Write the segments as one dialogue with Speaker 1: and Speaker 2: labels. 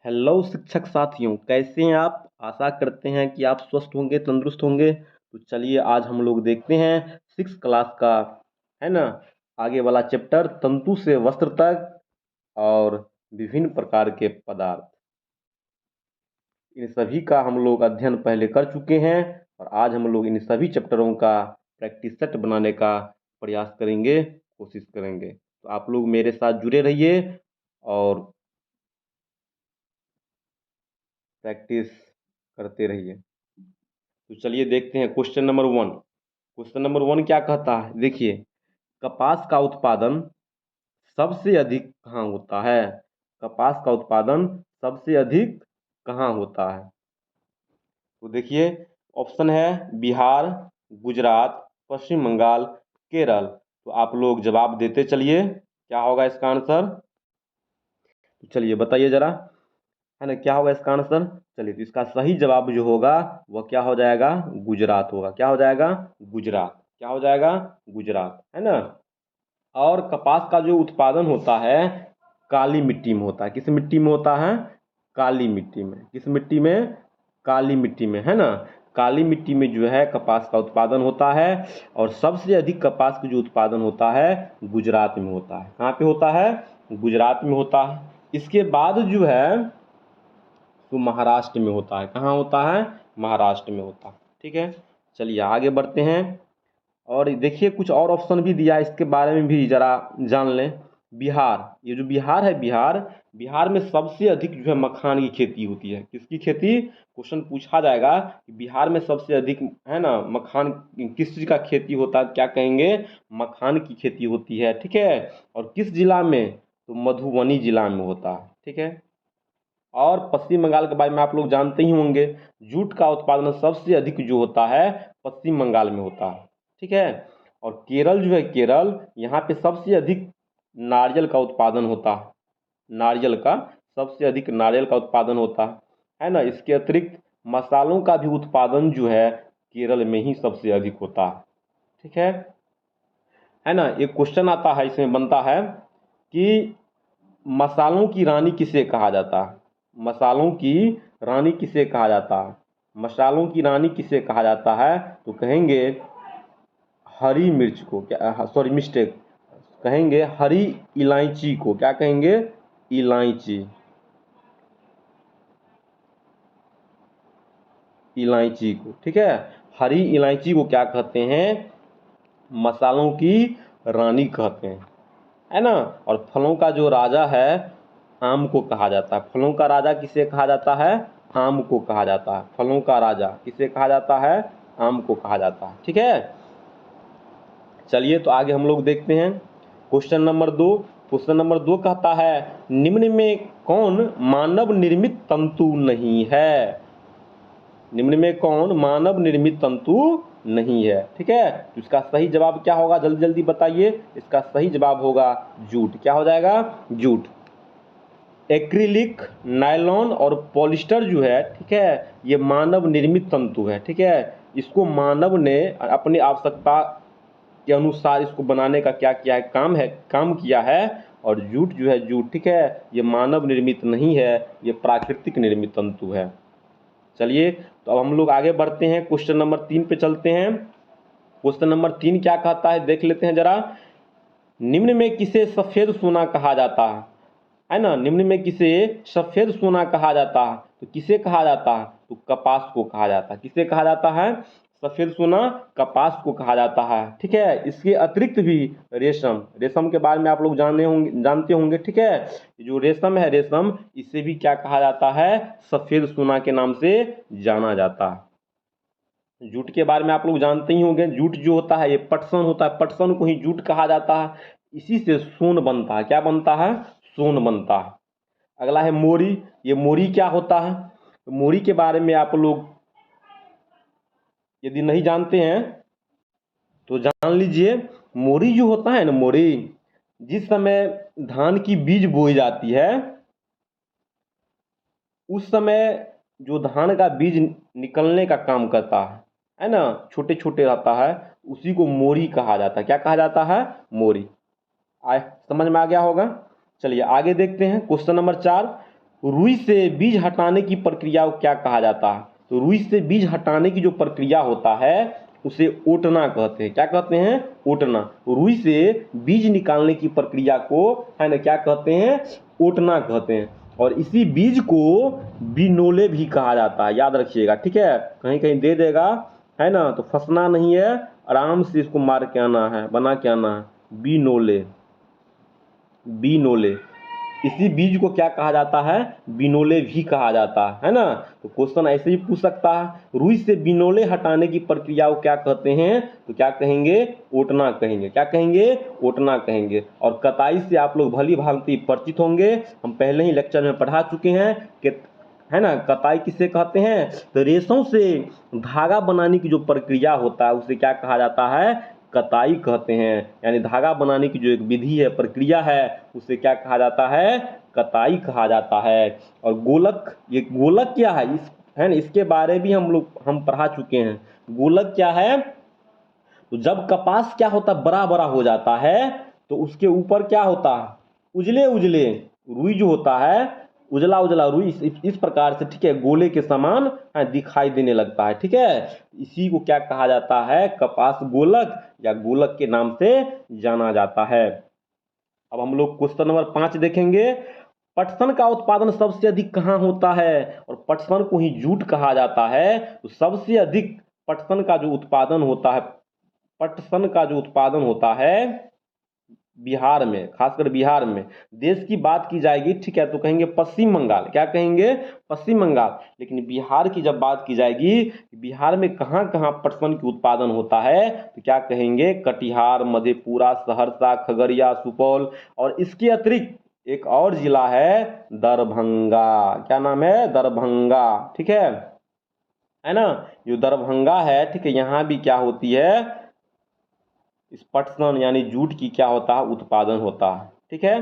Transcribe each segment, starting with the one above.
Speaker 1: Hello शिक्षक साथियों, कैसे हैं आप। आशा करते हैं कि आप स्वस्थ होंगे, तंदुरुस्त होंगे। तो चलिए आज हम लोग देखते हैं 6 क्लास का, है ना, आगे वाला चैप्टर तंतु से वस्त्र तक और विभिन्न प्रकार के पदार्थ। इन सभी का हम लोग अध्ययन पहले कर चुके हैं और आज हम लोग इन सभी चैप्टरों का प्रैक्टिस सेट बनाने का प्रयास करेंगे, कोशिश करेंगे। तो आप लोग मेरे साथ जुड़े रहिए और प्रैक्टिस करते रहिए। तो चलिए देखते हैं क्वेश्चन नंबर 1। क्वेश्चन नंबर 1 क्या कहता है, देखिए, कपास का उत्पादन सबसे अधिक कहाँ होता है। कपास का उत्पादन सबसे अधिक कहाँ होता है। तो देखिए, ऑप्शन है बिहार, गुजरात, पश्चिम बंगाल, केरल। तो आप लोग जवाब देते चलिए, क्या होगा इसका आंसर। तो चलिए बताइए जरा, है ना, क्या होगा इसका आंसर। चलिए, तो इसका सही जवाब जो होगा वह क्या हो जाएगा, गुजरात होगा। क्या हो जाएगा, गुजरात। क्या हो जाएगा, गुजरात, है ना। और कपास का जो उत्पादन होता है काली मिट्टी में होता है। किस मिट्टी में होता है, काली मिट्टी में। किस मिट्टी में, काली मिट्टी में, है ना। काली मिट्टी में जो है कपास का उत्पादन होता है और सबसे अधिक कपास का जो उत्पादन होता है गुजरात में होता है। कहाँ पे होता है, गुजरात में होता है। इसके बाद जो है तो महाराष्ट्र में होता है। कहाँ होता है, महाराष्ट्र में होता है। ठीक है, चलिए आगे बढ़ते हैं। और देखिए कुछ और ऑप्शन भी दिया है, इसके बारे में भी जरा जान लें। बिहार, ये जो बिहार है, बिहार में सबसे अधिक जो है मखान की खेती होती है। किसकी खेती, क्वेश्चन पूछा जाएगा कि बिहार में सबसे अधिक, है ना, मखान किस चीज़ का खेती होता है, क्या कहेंगे, मखान की खेती होती है। ठीक है, और किस जिला में, तो मधुबनी जिला में होता है। ठीक है, और पश्चिम बंगाल के बारे में आप लोग जानते ही होंगे, जूट का उत्पादन सबसे अधिक जो होता है पश्चिम बंगाल में होता है। ठीक है, और केरल जो है, केरल, यहाँ पे सबसे अधिक नारियल का उत्पादन होता है। नारियल का सबसे अधिक नारियल का उत्पादन होता है ना। इसके अतिरिक्त मसालों का भी उत्पादन जो है केरल में ही सबसे अधिक होता है। ठीक है ना। एक क्वेश्चन आता है, इसमें बनता है कि मसालों की रानी किसे कहा जाता है। मसालों की रानी किसे कहा जाता है, मसालों की रानी किसे कहा जाता है। तो कहेंगे हरी मिर्च को, क्या, सॉरी मिस्टेक, कहेंगे हरी इलायची को। क्या कहेंगे, इलायची, इलायची को। ठीक है, हरी इलायची को क्या कहते हैं, मसालों की रानी कहते हैं, है ना। और फलों का जो राजा है आम को कहा जाता है। फलों का राजा किसे कहा जाता है, आम को कहा जाता है। फलों का राजा किसे कहा जाता है, आम को कहा जाता है। ठीक है, चलिए तो आगे हम लोग देखते हैं क्वेश्चन नंबर 2। क्वेश्चन नंबर 2 कहता है निम्न में कौन मानव निर्मित तंतु नहीं है। निम्न में कौन मानव निर्मित तंतु नहीं है। ठीक है, तो इसका सही जवाब क्या होगा, जल्दी जल्दी बताइए। इसका सही जवाब होगा जूट। क्या हो जाएगा, जूट। एक्रिलिक, नायलॉन और पॉलिस्टर जो है, ठीक है, ये मानव निर्मित तंतु है। ठीक है, इसको मानव ने अपनी आवश्यकता के अनुसार इसको बनाने का क्या किया है, काम किया है। और जूट जो है, जूट, ठीक है, ये मानव निर्मित नहीं है, ये प्राकृतिक निर्मित तंतु है। चलिए तो अब हम लोग आगे बढ़ते हैं, क्वेश्चन नंबर 3 पे चलते हैं। क्वेश्चन नंबर 3 क्या कहता है, देख लेते हैं जरा। निम्न में किसे सफेद सोना कहा जाता है ना। निम्न में किसे सफेद सोना कहा जाता है, तो किसे कहा जाता है, तो कपास को कहा जाता है। किसे कहा जाता है, सफेद सोना कपास को कहा जाता है। ठीक है, इसके अतिरिक्त भी रेशम, रेशम के बारे में आप लोग जानते होंगे। ठीक है, जो रेशम है, रेशम, इसे भी क्या कहा जाता है, सफेद सोना के नाम से जाना जाता है। जूट के बारे में आप लोग जानते ही होंगे, जूट जो होता है ये पटसन होता है, पटसन को ही जूट कहा जाता है। इसी से सोन बनता है। क्या बनता है, सोन बनता है। अगला है मोरी। ये मोरी क्या होता है, तो मोरी के बारे में आप लोग यदि नहीं जानते हैं तो जान लीजिए। मोरी जो होता है ना, मोरी, जिस समय धान की बीज बोई जाती है उस समय जो धान का बीज निकलने का काम करता है ना, छोटे छोटे रहता है, उसी को मोरी कहा जाता है। क्या कहा जाता है, मोरी। आए समझ में आ गया होगा। चलिए आगे देखते हैं क्वेश्चन नंबर 4। रुई से बीज हटाने की प्रक्रिया को क्या कहा जाता है? तो रुई से बीज हटाने की जो प्रक्रिया होता है उसे ओटना कहते हैं। क्या कहते हैं? ओटना। रुई से बीज निकालने की प्रक्रिया को है ना क्या कहते हैं? ओटना कहते हैं। और इसी बीज को बिनोले भी कहा जाता है, याद रखिएगा, ठीक है। कहीं कहीं दे देगा, है ना, तो फंसना नहीं है, आराम से इसको मार के आना है, बना के आना है। बिनोले, बिनोले। इसी बीज को क्या कहा जाता है? बिनोले भी कहा जाता है ना। तो क्वेश्चन ऐसे ही पूछ सकता है, रुई से बिनोले हटाने की प्रक्रिया को क्या कहते हैं? तो क्या कहेंगे? ओटना कहेंगे। क्या कहेंगे? ओटना कहेंगे। और कताई से आप लोग भली भांति परिचित होंगे, हम पहले ही लेक्चर में पढ़ा चुके हैं कि है ना कताई किसे कहते हैं? तो रेशों से धागा बनाने की जो प्रक्रिया होता है उसे क्या कहा जाता है? कताई कहते हैं। यानी धागा बनाने की जो एक विधि है, प्रक्रिया है, उसे क्या कहा जाता है? कताई कहा जाता है। और गोलक, ये गोलक क्या है? है ना, इसके बारे भी हम पढ़ा चुके हैं। गोलक क्या है? तो जब कपास क्या होता है? बड़ा बड़ा हो जाता है, तो उसके ऊपर क्या होता है? उजले उजले रुई जो होता है, उजला उजला रुई इस प्रकार से, ठीक है, गोले के समान दिखाई देने लगता है, ठीक है। इसी को क्या कहा जाता है? कपास गोलक या गोलक के नाम से जाना जाता है। अब हम लोग क्वेश्चन नंबर 5 देखेंगे। पटसन का उत्पादन सबसे अधिक कहाँ होता है? और पटसन को ही जूट कहा जाता है। तो सबसे अधिक पटसन का जो उत्पादन होता है, पटसन का जो उत्पादन होता है बिहार में, खासकर बिहार में। देश की बात की जाएगी, ठीक है, तो कहेंगे पश्चिम बंगाल। क्या कहेंगे? पश्चिम बंगाल। लेकिन बिहार की जब बात की जाएगी, बिहार में कहाँ कहाँ पटसन की उत्पादन होता है, तो क्या कहेंगे? कटिहार, मधेपुरा, सहरसा, खगड़िया, सुपौल। और इसके अतिरिक्त एक और जिला है दरभंगा। क्या नाम है? दरभंगा, ठीक है ना। जो दरभंगा है, ठीक है, यहाँ भी क्या होती है? इस पटसन यानी जूट की क्या होता है? उत्पादन होता है, ठीक है।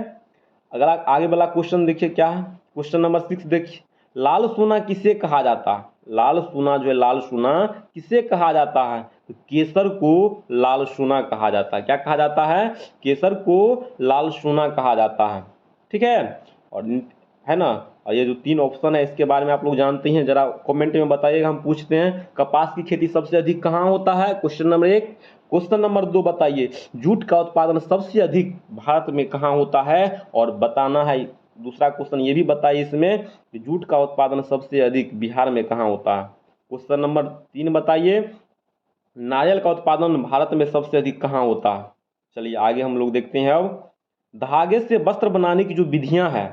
Speaker 1: अगर आप आगे वाला क्वेश्चन देखिए क्या है, क्वेश्चन नंबर 6 देखिए। लाल सोना किसे कहा जाता है? लाल सोना जो है, लाल सोना किसे कहा जाता है? तो केसर को लाल सोना कहा जाता है। क्या कहा जाता है? केसर को लाल सोना कहा जाता है, ठीक है। और है ना, और ये जो 3 ऑप्शन है इसके बारे में आप लोग जानते हैं, जरा कमेंट में बताइएगा। हम पूछते हैं कपास की खेती सबसे अधिक कहाँ होता है? Question number 1। क्वेश्चन नंबर 2 बताइए, जूट का उत्पादन सबसे अधिक भारत में कहाँ होता है? और बताना है। दूसरा क्वेश्चन ये भी बताइए इसमें कि जूट का उत्पादन सबसे अधिक बिहार में कहाँ होता है? क्वेश्चन नंबर 3 बताइए, नारियल का उत्पादन भारत में सबसे अधिक कहाँ होता है? चलिए आगे हम लोग देखते हैं। अब धागे से वस्त्र बनाने की जो विधियां हैं,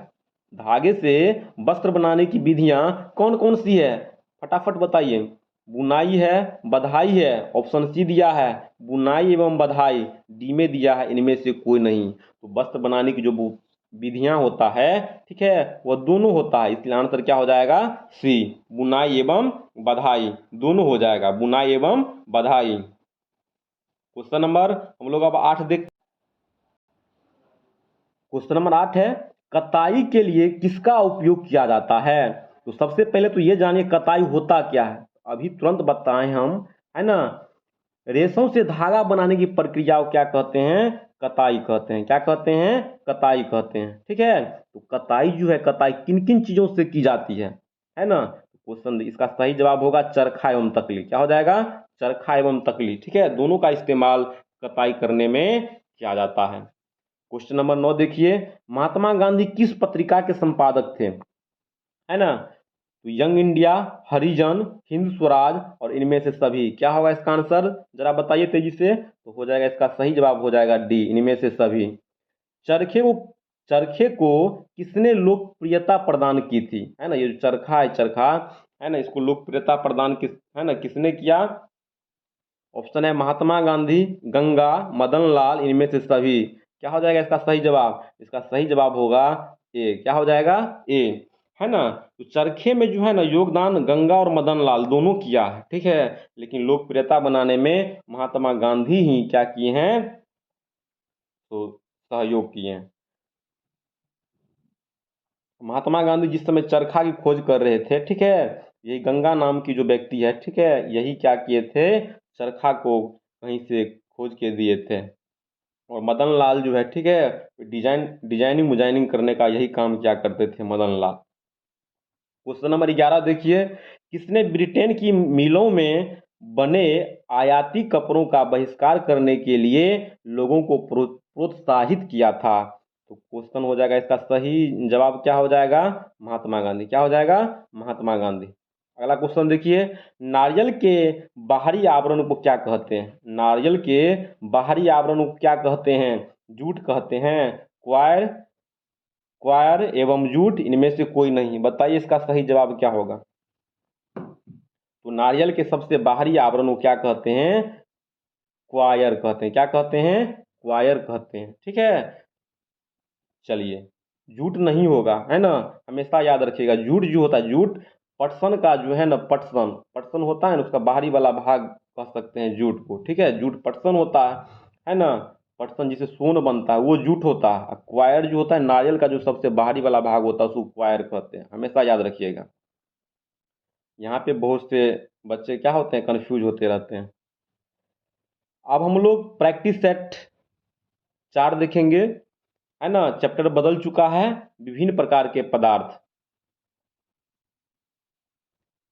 Speaker 1: धागे से वस्त्र बनाने की विधियां कौन कौन सी है? फटाफट बताइए। बुनाई है, बधाई है। ऑप्शन सी दिया है बुनाई एवं बधाई, डी में दिया है इनमें से कोई नहीं। तो वस्त्र बनाने की जो विधियां होता है, ठीक है, वह दोनों होता है। इसलिए आंसर क्या हो जाएगा? सी, बुनाई एवं बधाई, दोनों हो जाएगा, बुनाई एवं बधाई। क्वेश्चन नंबर हम लोग अब 8 देख। क्वेश्चन नंबर 8 है, कताई के लिए किसका उपयोग किया जाता है? तो सबसे पहले तो ये जानिए कताई होता क्या है, अभी तुरंत बताएं हम, है ना। रेशों से धागा बनाने की प्रक्रिया को क्या कहते हैं? कताई कहते हैं। क्या कहते हैं? कताई कहते हैं, ठीक है। तो कताई जो है, कताई किन किन चीजों से की जाती है ना। क्वेश्चन इसका सही जवाब होगा चरखा एवं तकली। क्या हो जाएगा? चरखा एवं तकली, ठीक है, दोनों का इस्तेमाल कताई करने में किया जाता है। क्वेश्चन नंबर 9 देखिए, महात्मा गांधी किस पत्रिका के संपादक थे? है ना, तो यंग इंडिया, हरिजन, हिंद स्वराज और इनमें से सभी। क्या होगा इसका आंसर? जरा बताइए तेजी से। तो हो जाएगा, इसका सही जवाब हो जाएगा डी, इनमें से सभी। चरखे को चरखे को किसने लोकप्रियता प्रदान की थी? है ना, ये जो चरखा है, चरखा है ना, इसको लोकप्रियता प्रदान किस है ना किसने किया? ऑप्शन है महात्मा गांधी, गंगा, मदन लाल, इनमें से सभी। क्या हो जाएगा इसका सही जवाब? इसका सही जवाब होगा ए। क्या हो जाएगा? ए, है ना। तो चरखे में जो है ना योगदान गंगा और मदन लाल दोनों किया है, ठीक है, लेकिन लोकप्रियता बनाने में महात्मा गांधी ही क्या किए हैं? तो सहयोग किए हैं। महात्मा गांधी जिस समय चरखा की खोज कर रहे थे, ठीक है, यही गंगा नाम की जो व्यक्ति है, ठीक है, यही क्या किए थे? चरखा को कहीं से खोज के दिए थे। और मदन लाल जो है, ठीक है, डिजाइनिंग मुजाइनिंग करने का यही काम किया करते थे मदन लाल। क्वेश्चन नंबर 11 देखिए, किसने ब्रिटेन की मिलों में बने आयाती कपड़ों का बहिष्कार करने के लिए लोगों को प्रोत्साहित किया था? तो क्वेश्चन हो जाएगा, इसका सही जवाब क्या हो जाएगा? महात्मा गांधी। क्या हो जाएगा? महात्मा गांधी। अगला क्वेश्चन देखिए, नारियल के बाहरी आवरण को क्या कहते हैं? नारियल के बाहरी आवरण को क्या कहते हैं? जूट कहते हैं, क्वायर क्वायर एवं जूट, इनमें से कोई नहीं। बताइए इसका सही जवाब क्या होगा? तो नारियल के सबसे बाहरी आवरण को क्या कहते हैं? क्वायर कहते हैं। क्या कहते हैं? क्वायर कहते हैं। ठीक है, चलिए, जूट नहीं होगा, है ना, हमेशा याद रखिएगा। जूट जो होता है, जूट पटसन का जो है ना, पटसन पटसन होता है ना, उसका बाहरी वाला भाग कह सकते हैं जूट को। ठीक है, जूट पटसन होता है ना, पटसन जिसे सोन बनता है वो जूट होता है। क्वायर जो होता है नारियल का जो सबसे बाहरी वाला भाग होता है उसको क्वायर कहते हैं, हमेशा याद रखिएगा। यहाँ पे बहुत से बच्चे क्या होते हैं, कंफ्यूज होते रहते हैं। अब हम लोग प्रैक्टिस सेट 4 देखेंगे, है ना। चैप्टर बदल चुका है, विभिन्न प्रकार के पदार्थ।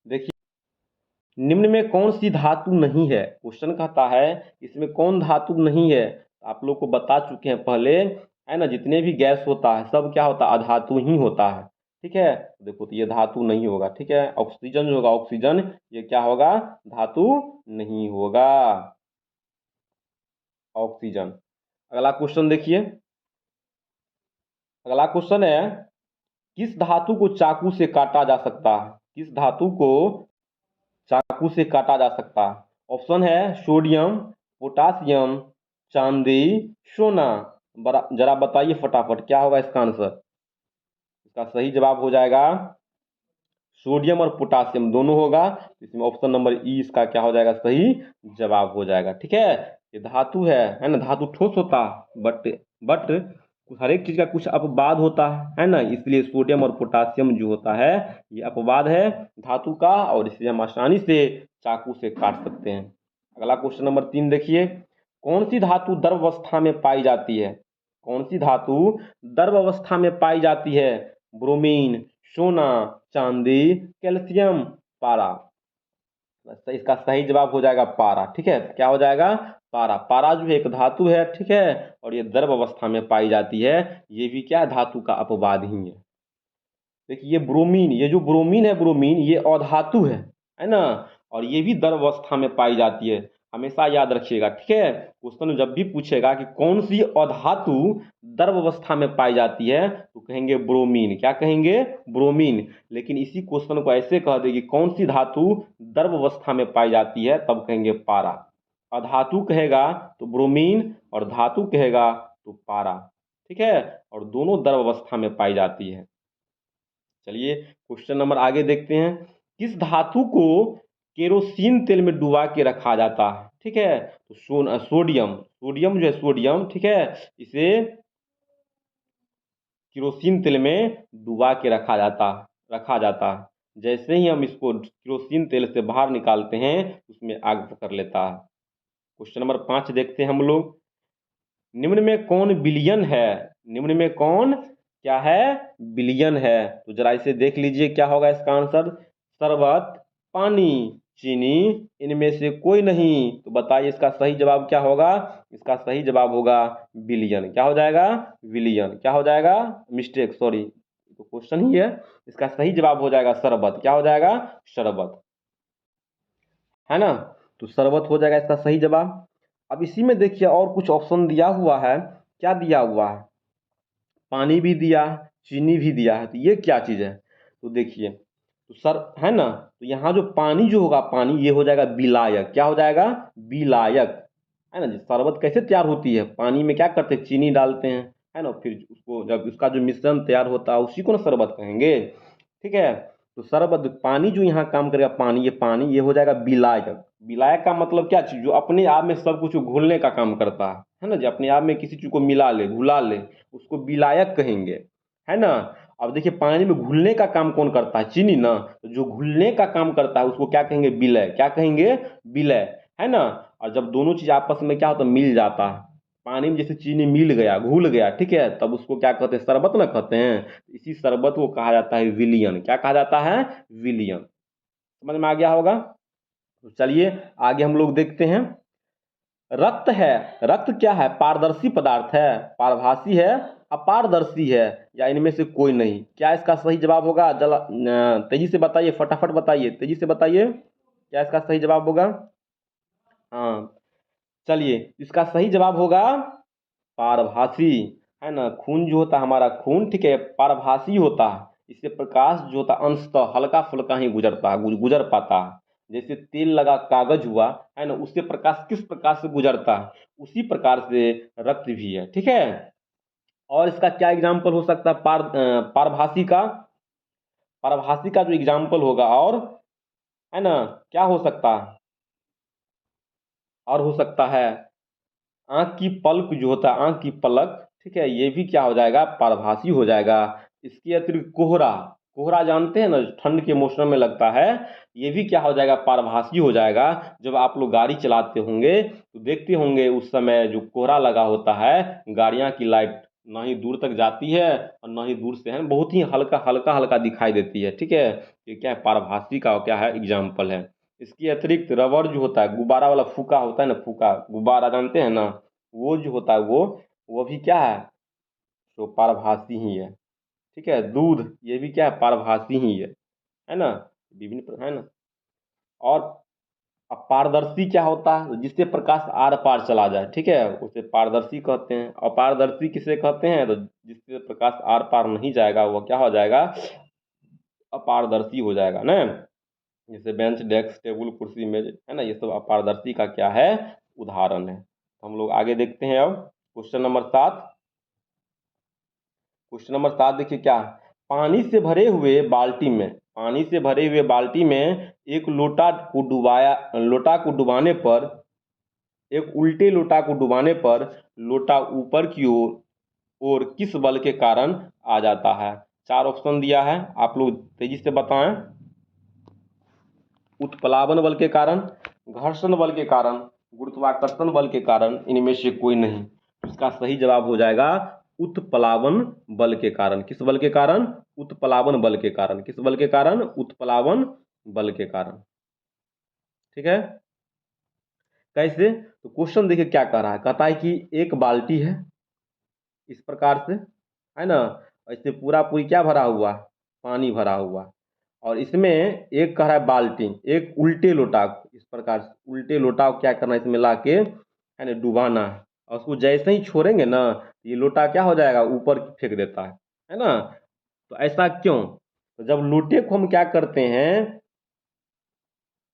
Speaker 1: देखिए, निम्न में कौन सी धातु नहीं है? क्वेश्चन कहता है इसमें कौन धातु नहीं है। आप लोग को बता चुके हैं पहले, है ना, जितने भी गैस होता है सब क्या होता है? अधातु ही होता है। ठीक है, देखो तो ये धातु नहीं होगा। ठीक है, ऑक्सीजन जो होगा, ऑक्सीजन, ये क्या होगा? धातु नहीं होगा, ऑक्सीजन। अगला क्वेश्चन देखिए, अगला क्वेश्चन है, किस धातु को चाकू से काटा जा सकता है? किस धातु को चाकू से काटा जा सकता है? ऑप्शन है सोडियम, पोटासियम, चांदी, सोना। जरा बताइए फटाफट क्या होगा इसका आंसर? इसका सही जवाब हो जाएगा सोडियम और पोटासियम दोनों होगा। इसमें ऑप्शन नंबर ई इसका क्या हो जाएगा? सही जवाब हो जाएगा। ठीक है, ये धातु है ना, धातु ठोस होता है, बट हर एक चीज का कुछ अपवाद होता है ना, इसलिए सोडियम और पोटासियम जो होता है ये अपवाद है धातु का, और इसे हम आसानी से चाकू से काट सकते हैं। अगला क्वेश्चन नंबर 3 देखिए, कौन सी धातु द्रव अवस्था में पाई जाती है? कौन सी धातु द्रव अवस्था में पाई जाती है? ब्रोमीन, सोना, चांदी, कैल्शियम, पारा। इसका सही जवाब हो जाएगा पारा। ठीक है, क्या हो जाएगा? पारा। पारा जो है एक धातु है, ठीक है, और ये द्रव अवस्था में पाई जाती है। ये भी क्या है? धातु का अपवाद ही है। देखिए, ये ब्रोमीन, ये जो ब्रोमीन है, ब्रोमीन ये अधातु है ना, और ये भी द्रव अवस्था में पाई जाती है। हमेशा याद रखिएगा। ठीक है, क्वेश्चन जब भी पूछेगा कि कौन सी अधातु द्रव अवस्था में पाई जाती है, तो कहेंगे ब्रोमीन। क्या कहेंगे? ब्रोमीन। लेकिन इसी क्वेश्चन को ऐसे कह दे कि कौन सी धातु द्रव अवस्था में पाई जाती है, तब कहेंगे पारा। अधातु कहेगा तो ब्रोमीन, और धातु कहेगा तो पारा। ठीक है, और दोनों द्रव अवस्था में पाई जाती है। चलिए, क्वेश्चन नंबर आगे देखते हैं, किस धातु को केरोसिन तेल में डुबा के रखा जाता है? ठीक है, तो सोडियम, सोडियम जो है, सोडियम, ठीक है, इसे केरोसिन तेल में डुबा के रखा जाता है। जैसे ही हम इसको केरोसिन तेल से बाहर निकालते हैं, उसमें आग पकड़ लेता है। क्वेश्चन नंबर 5 देखते हैं हम लोग, निम्न में कौन बिलियन है? निम्न में कौन क्या है? बिलियन है। तो जरा इसे देख लीजिए, क्या होगा इसका आंसर? शरबत, पानी, चीनी, इनमें से कोई नहीं। तो बताइए इसका सही जवाब क्या होगा? इसका सही जवाब होगा बिलियन। क्या हो जाएगा? बिलियन। क्या हो जाएगा? मिस्टेक, सॉरी, तो क्वेश्चन ही है। इसका सही जवाब हो जाएगा शरबत। क्या हो जाएगा? शरबत, है ना। तो शरबत हो जाएगा इसका सही जवाब। अब इसी में देखिए और कुछ ऑप्शन दिया हुआ है। क्या दिया हुआ है? पानी भी दिया है, चीनी भी दिया है, तो ये क्या चीज़ है? तो देखिए, तो सर, है ना, तो यहाँ जो पानी जो होगा, पानी ये हो जाएगा विलायक। क्या हो जाएगा? विलायक, है ना। शरबत कैसे तैयार होती है? पानी में क्या करते हैं? चीनी डालते हैं, है ना, फिर उसको जब उसका जो मिश्रण तैयार होता है उसी को ना शरबत कहेंगे। ठीक है, तो शरबत, पानी जो यहाँ काम करेगा, पानी, ये पानी ये हो जाएगा विलायक। विलायक का मतलब क्या चीज़? जो अपने आप में सब कुछ घुलने का काम करता है ना, जो अपने आप में किसी चीज़ को मिला ले, घुला ले, उसको विलायक कहेंगे, है ना। अब देखिए, पानी में घुलने का काम कौन करता है? चीनी ना। तो जो घुलने का काम करता है उसको क्या कहेंगे? विलय। क्या कहेंगे? विलय, है ना। और जब दोनों चीज आपस में क्या होता है? मिल जाता है, पानी में जैसे चीनी मिल गया, घुल गया, ठीक है, तब उसको क्या कहते हैं, शरबत ना कहते हैं। इसी शरबत को कहा जाता है विलियन। क्या कहा जाता है? विलियन। समझ में आ गया होगा। तो चलिए आगे हम लोग देखते हैं। रक्त है, रक्त क्या है? पारदर्शी पदार्थ है, पारभासी है, अपारदर्शी है, या इनमें से कोई नहीं? क्या इसका सही जवाब होगा? तेजी से बताइए, फटाफट बताइए, तेजी से बताइए, क्या इसका सही जवाब होगा? हाँ, चलिए इसका सही जवाब होगा पारभासी, है ना। खून जो होता है हमारा, खून, ठीक है, पारभासी होता है। इससे प्रकाश जो होता है अंशतः हल्का फुल्का ही गुजरता है, गुजर पाता है। जैसे तेल लगा कागज हुआ, है ना, उससे प्रकाश किस प्रकार से गुजरता है, उसी प्रकार से रक्त भी है, ठीक है। और इसका क्या एग्जाम्पल हो सकता है? पारभासी का, पारभासी का जो एग्जाम्पल होगा, और है ना, क्या हो सकता है? और हो सकता है आंख की पलक जो होता है, आंख की पलक, ठीक है, ये भी क्या हो जाएगा? पारभासी हो जाएगा। इसके अतिरिक्त कोहरा, कोहरा जानते हैं ना, ठंड के मौसम में लगता है, ये भी क्या हो जाएगा? पारभासी हो जाएगा। जब आप लोग गाड़ी चलाते होंगे तो देखते होंगे उस समय जो कोहरा लगा होता है, गाड़ियां की लाइट ना ही दूर तक जाती है और ना ही दूर से, है, बहुत ही हल्का हल्का हल्का दिखाई देती है, ठीक है। ये क्या है? पारभासी का क्या है? एग्जाम्पल है। इसके अतिरिक्त रबर जो होता है, गुब्बारा वाला फूका होता है ना, फूका गुब्बारा जानते हैं ना, वो जो होता है वो भी क्या है? तो पारभासी ही है, ठीक है। दूध, ये भी क्या है? पारभासी ही है ना। है ना। और अपारदर्शी क्या होता है? जिससे प्रकाश आर पार चला जाए, ठीक है, उसे पारदर्शी कहते हैं। अपारदर्शी किसे कहते हैं? तो जिससे प्रकाश आर पार नहीं जाएगा वह क्या हो जाएगा? अपारदर्शी हो जाएगा ना। जैसे बेंच, डेस्क, टेबल, कुर्सी, मेज, है ना, ये सब अपारदर्शी का क्या है? उदाहरण है। हम लोग आगे देखते हैं अब। Question number 7। क्वेश्चन नंबर 7 देखिए क्या है। पानी से भरे हुए बाल्टी में, पानी से भरे हुए बाल्टी में एक लोटा को डुबाया, लोटा को डुबाने पर, एक उल्टे लोटा को डुबाने पर लोटा ऊपर की ओर किस बल के कारण आ जाता है? 4 ऑप्शन दिया है, आप लोग तेजी से बताएं। उत्प्लावन बल के कारण, घर्षण बल के कारण, गुरुत्वाकर्षण बल के कारण, इनमें से कोई नहीं। इसका सही जवाब हो जाएगा उत्प्लावन बल के कारण। किस बल के कारण? उत्प्लावन बल के कारण। किस बल के कारण? उत्प्लावन बल के कारण, ठीक है। कैसे? तो क्वेश्चन देखिए क्या कह रहा है। कहता है कि एक बाल्टी है इस प्रकार से, है ना, ऐसे पूरा पूरी क्या भरा हुआ? पानी भरा हुआ। और इसमें एक कह रहा है बाल्टी, एक उल्टे लोटा को, इस प्रकार से उल्टे लोटा को क्या करना है? इसमें ला के, है ना, डुबाना है। और उसको जैसे ही छोड़ेंगे ना, ये लोटा क्या हो जाएगा? ऊपर फेंक देता है ना। तो ऐसा क्यों? तो जब लोटे को हम क्या करते हैं,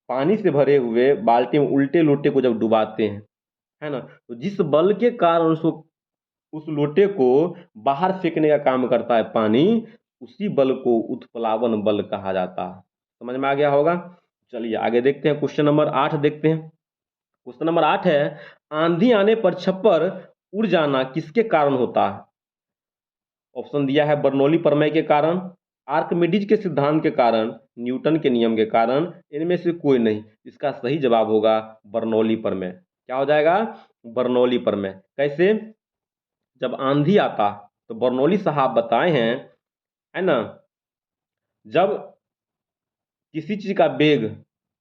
Speaker 1: पानी से भरे हुए बाल्टी में उल्टे लोटे को जब डुबाते हैं, है ना, तो जिस बल के कारण उसको, उस लोटे को बाहर फेंकने का काम करता है पानी, उसी बल को उत्प्लावन बल कहा जाता है। समझ में आ गया होगा। चलिए आगे देखते हैं। क्वेश्चन नंबर 8 देखते हैं। क्वेश्चन नंबर 8 है, आंधी आने पर छप्पर उड़ जाना किसके कारण होता है? ऑप्शन दिया है बर्नौली प्रमेय के कारण, आर्किमिडीज के सिद्धांत के कारण, न्यूटन के नियम के कारण, इनमें से कोई नहीं। इसका सही जवाब होगा बर्नौली प्रमेय। क्या हो जाएगा? बर्नौली प्रमेय। कैसे? जब आंधी आता तो बर्नौली साहब बताए हैं, है ना, जब किसी चीज का वेग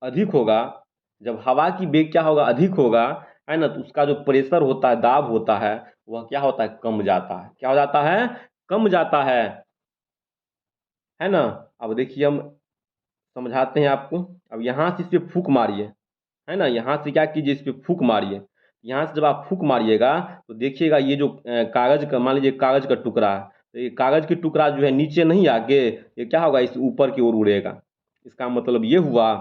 Speaker 1: अधिक होगा, जब हवा की वेग क्या होगा? अधिक होगा, है ना, तो उसका जो प्रेशर होता है, दाब होता है, वह क्या होता है? कम जाता है। क्या हो जाता है? कम जाता है ना। अब देखिए हम समझाते हैं आपको। अब यहाँ से इस पे फूक मारिए, है ना, यहाँ से क्या कीजिए? इस पे फूक मारिए। यहाँ से जब आप फूक मारिएगा तो देखिएगा ये जो कागज का, मान लीजिए कागज का टुकड़ा है, तो ये कागज की टुकड़ा जो है नीचे नहीं आके ये क्या होगा? इस ऊपर की ओर उड़ेगा। इसका मतलब ये हुआ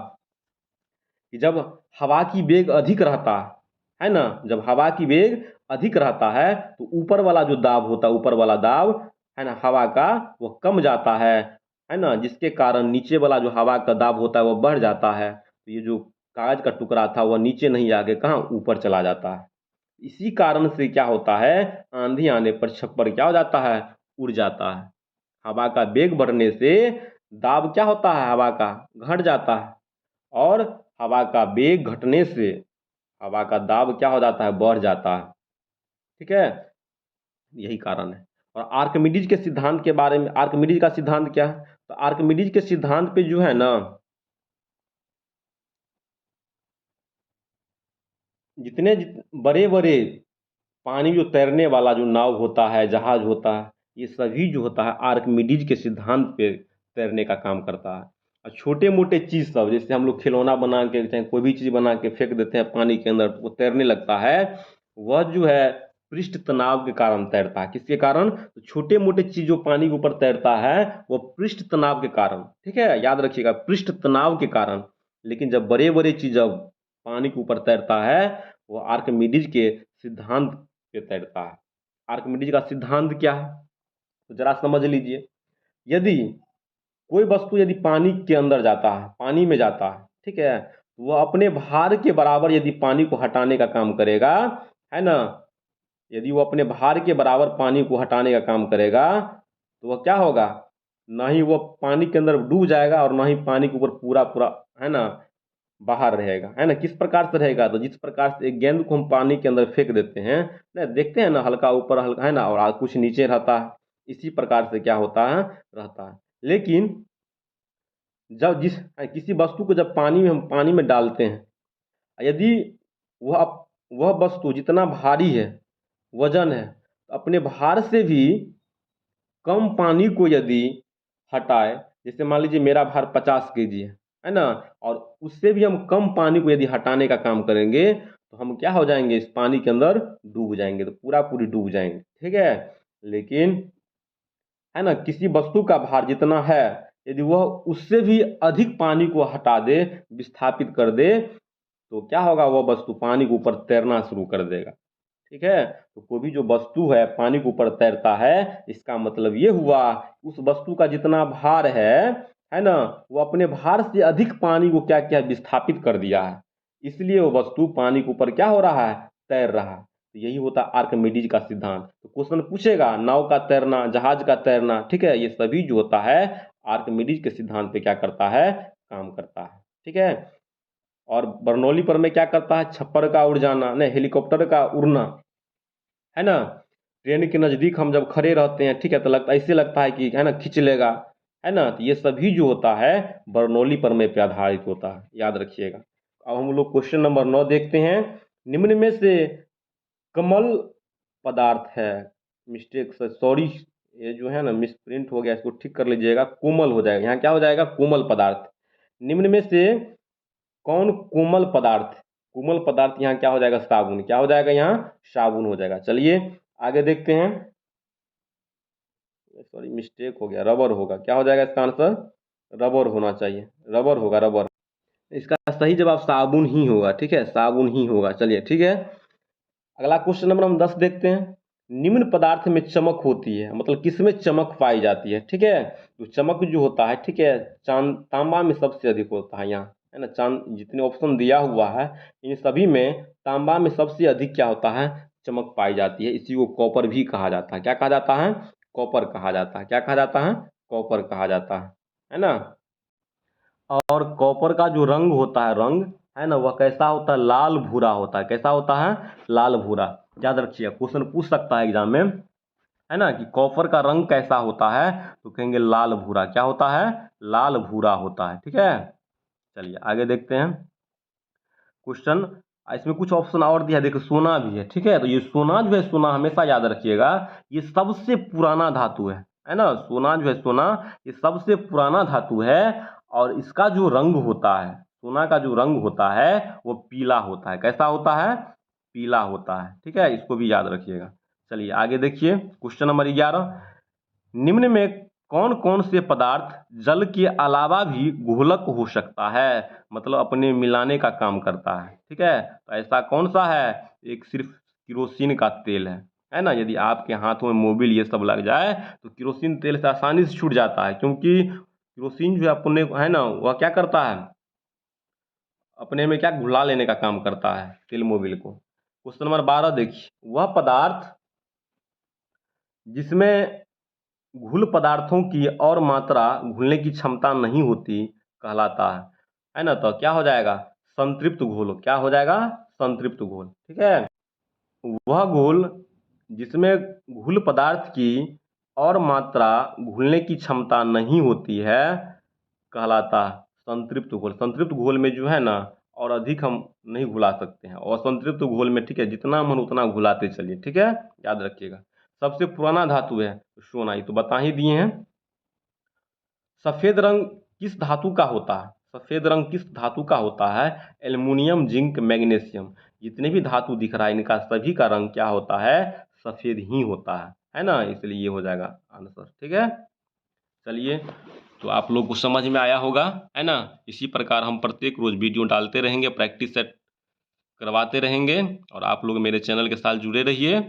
Speaker 1: कि जब हवा की वेग अधिक रहता है ना, जब हवा की वेग अधिक रहता है तो ऊपर वाला जो दाब होता है, ऊपर वाला दाब, है ना, हवा का, वो कम जाता है ना, जिसके कारण नीचे वाला जो हवा का दाब होता है वो बढ़ जाता है। तो ये जो कागज का टुकड़ा था वह नीचे नहीं आके कहाँ? ऊपर चला जाता है। इसी कारण से क्या होता है? आंधी आने पर छप्पर क्या हो जाता है? उड़ जाता है। हवा का वेग बढ़ने से दाब क्या होता है? हवा का घट जाता है। और हवा का वेग घटने से हवा का दाब क्या हो जाता है? बढ़ जाता है। ठीक है, यही कारण है। और आर्किमिडीज के सिद्धांत के बारे में, आर्किमिडीज का सिद्धांत क्या है? तो आर्किमिडीज के सिद्धांत पे जो है ना, जितने बड़े बड़े पानी जो तैरने वाला जो नाव होता है, जहाज होता है, ये सभी जो होता है आर्किमिडीज के सिद्धांत पे तैरने का काम करता है। और छोटे मोटे चीज़ सब, जैसे हम लोग खिलौना बना के चाहे कोई भी चीज़ बना के फेंक देते हैं पानी के अंदर, तो वो तैरने लगता है। वह जो है पृष्ठ तनाव के कारण तैरता है। किसके कारण? तो छोटे मोटे चीज़ जो पानी के ऊपर तैरता है वो पृष्ठ तनाव के कारण, ठीक है, याद रखिएगा, पृष्ठ तनाव के कारण। लेकिन जब बड़े बड़े चीज़ जब पानी के ऊपर तैरता है, वो आर्किमिडीज के सिद्धांत पे तैरता है। आर्किमिडीज का सिद्धांत क्या है? तो जरा समझ लीजिए। यदि कोई वस्तु यदि पानी के अंदर जाता है, पानी में जाता है, ठीक है, तो वह अपने भार के बराबर यदि पानी को हटाने का काम करेगा, है ना, यदि वो अपने भार के बराबर पानी को हटाने का काम करेगा, तो वह क्या होगा? ना ही वह पानी के अंदर डूब जाएगा और ना ही पानी के ऊपर पूरा पूरा, है ना, बाहर रहेगा, है ना। किस प्रकार से रहेगा? तो जिस प्रकार से एक गेंद को हम पानी के अंदर फेंक देते हैं ना, देखते हैं ना, हल्का ऊपर हल्का, है ना, और कुछ नीचे रहता है, इसी प्रकार से क्या होता है, रहता है। लेकिन जब किसी वस्तु को जब पानी में हम पानी में डालते हैं, यदि वह वह वस्तु जितना भारी है, वजन है, तो अपने भार से भी कम पानी को यदि हटाए, जैसे मान लीजिए मेरा भार 50 kg है ना, और उससे भी हम कम पानी को यदि हटाने का काम करेंगे, तो हम क्या हो जाएंगे? इस पानी के अंदर डूब जाएंगे, तो पूरा पूरी डूब जाएंगे, ठीक है। लेकिन है ना, किसी वस्तु का भार जितना है, यदि वह उससे भी अधिक पानी को हटा दे, विस्थापित कर दे, तो क्या होगा? वह वस्तु पानी के ऊपर तैरना शुरू कर देगा, ठीक है। तो कोई भी जो वस्तु है पानी के ऊपर तैरता है, इसका मतलब ये हुआ उस वस्तु का जितना भार है ना, वो अपने भार से अधिक पानी को क्या क्या विस्थापित कर दिया है, इसलिए वो वस्तु पानी के ऊपर क्या हो रहा है? तैर रहा है। तो यही होता है आर्किमिडीज का सिद्धांत। तो क्वेश्चन पूछेगा नाव का तैरना, जहाज का तैरना, ठीक है, ये सभी जो होता है आर्किमिडीज के सिद्धांत पे क्या करता है? काम करता है, ठीक है। और बर्नौली पर में क्या करता है? छप्पर का उड़ जाना, नहीं, हेलीकॉप्टर का उड़ना, है ना। ट्रेन के नज़दीक हम जब खड़े रहते हैं, ठीक है, तो लगता ऐसे लगता है कि, है ना, खींच लेगा, है ना। तो ये सभी जो होता है बर्नौली प्रमेय पे आधारित होता है, याद रखिएगा। अब हम लोग क्वेश्चन नंबर 9 देखते हैं। निम्न में से कमल पदार्थ है, मिस्टेक से, सॉरी, ये जो है ना मिसप्रिंट हो गया, इसको ठीक कर लीजिएगा, कोमल हो जाएगा, यहाँ क्या हो जाएगा? कोमल पदार्थ। निम्न में से कौन कोमल पदार्थ? कोमल पदार्थ यहाँ क्या हो जाएगा? साबुन। क्या हो जाएगा यहाँ? साबुन हो जाएगा। चलिए आगे देखते हैं। सॉरी, मिस्टेक हो गया, रबर होगा। क्या हो जाएगा इसका आंसर? रबर होना चाहिए, रबर होगा, रबर। इसका सही जवाब साबुन ही होगा, ठीक है, साबुन ही होगा। चलिए ठीक है, अगला क्वेश्चन नंबर हम 10 देखते हैं। निम्न पदार्थ में चमक होती है, मतलब किसमें चमक पाई जाती है, ठीक है। तो चमक जो होता है, ठीक है, चांद तांबा में सबसे अधिक होता है यहाँ, है ना। चांद जितने ऑप्शन दिया हुआ है इन सभी में तांबा में सबसे अधिक क्या होता है? चमक पाई जाती है। इसी को कॉपर भी कहा जाता है। क्या कहा जाता है? कॉपर कहा जाता है। क्या कहा जाता है? कॉपर कहा जाता है ना। और कॉपर का जो रंग होता है, रंग, है ना, वह कैसा होता है? लाल भूरा होता है। कैसा होता है? लाल भूरा। याद रखिए, क्वेश्चन पूछ सकता है एग्जाम में, है ना, कि कॉपर का रंग कैसा होता है, तो कहेंगे लाल भूरा। क्या होता है? लाल भूरा होता है, ठीक है। चलिए आगे देखते हैं क्वेश्चन। इसमें कुछ ऑप्शन और दिया है, देखो, सोना भी है, ठीक है। तो ये सोना जो है, सोना हमेशा याद रखिएगा, ये सबसे पुराना धातु है ना। सोना जो है, सोना, ये सबसे पुराना धातु है। और इसका जो रंग होता है, सोना का जो रंग होता है वो पीला होता है। कैसा होता है? पीला होता है, ठीक है, इसको भी याद रखिएगा। चलिए आगे देखिए क्वेश्चन नंबर 11। निम्न में कौन कौन से पदार्थ जल के अलावा भी घोलक हो सकता है, मतलब अपने मिलाने का काम करता है, ठीक है। तो ऐसा कौन सा है? एक सिर्फ किरोसिन का तेल है ना। यदि आपके हाथों में मोबिल ये सब लग जाए तो किरोसिन तेल से आसानी से छूट जाता है, क्योंकि किरोसिन जो है अपने, है ना, वह क्या करता है? अपने में क्या घुला लेने का काम करता है, तेल मोबिल को। क्वेश्चन नंबर 12 देखिए। वह पदार्थ जिसमें घुल पदार्थों की और मात्रा घुलने की क्षमता नहीं होती कहलाता है ना। तो क्या हो जाएगा? संतृप्त घोल। क्या हो जाएगा? संतृप्त घोल, ठीक है। वह घोल जिसमें घुल पदार्थ की और मात्रा घुलने की क्षमता नहीं होती है कहलाता है संतृप्त घोल। संतृप्त घोल में जो है ना और अधिक हम नहीं घुला सकते हैं, और संतृप्त घोल में ठीक है जितना मन उतना घुलाते चलिए, ठीक है, याद रखिएगा। सबसे पुराना धातु है सोना, ये तो बता ही दिए हैं। सफ़ेद रंग किस धातु का होता है? सफ़ेद रंग किस धातु का होता है? Aluminium, zinc, magnesium. जितने भी धातु दिख रहा है इनका सभी का रंग क्या होता है? सफ़ेद ही होता है ना, इसलिए ये हो जाएगा आंसर, ठीक है। चलिए, तो आप लोग को समझ में आया होगा, है ना। इसी प्रकार हम प्रत्येक रोज़ वीडियो डालते रहेंगे, प्रैक्टिस सेट करवाते रहेंगे, और आप लोग मेरे चैनल के साथ जुड़े रहिए।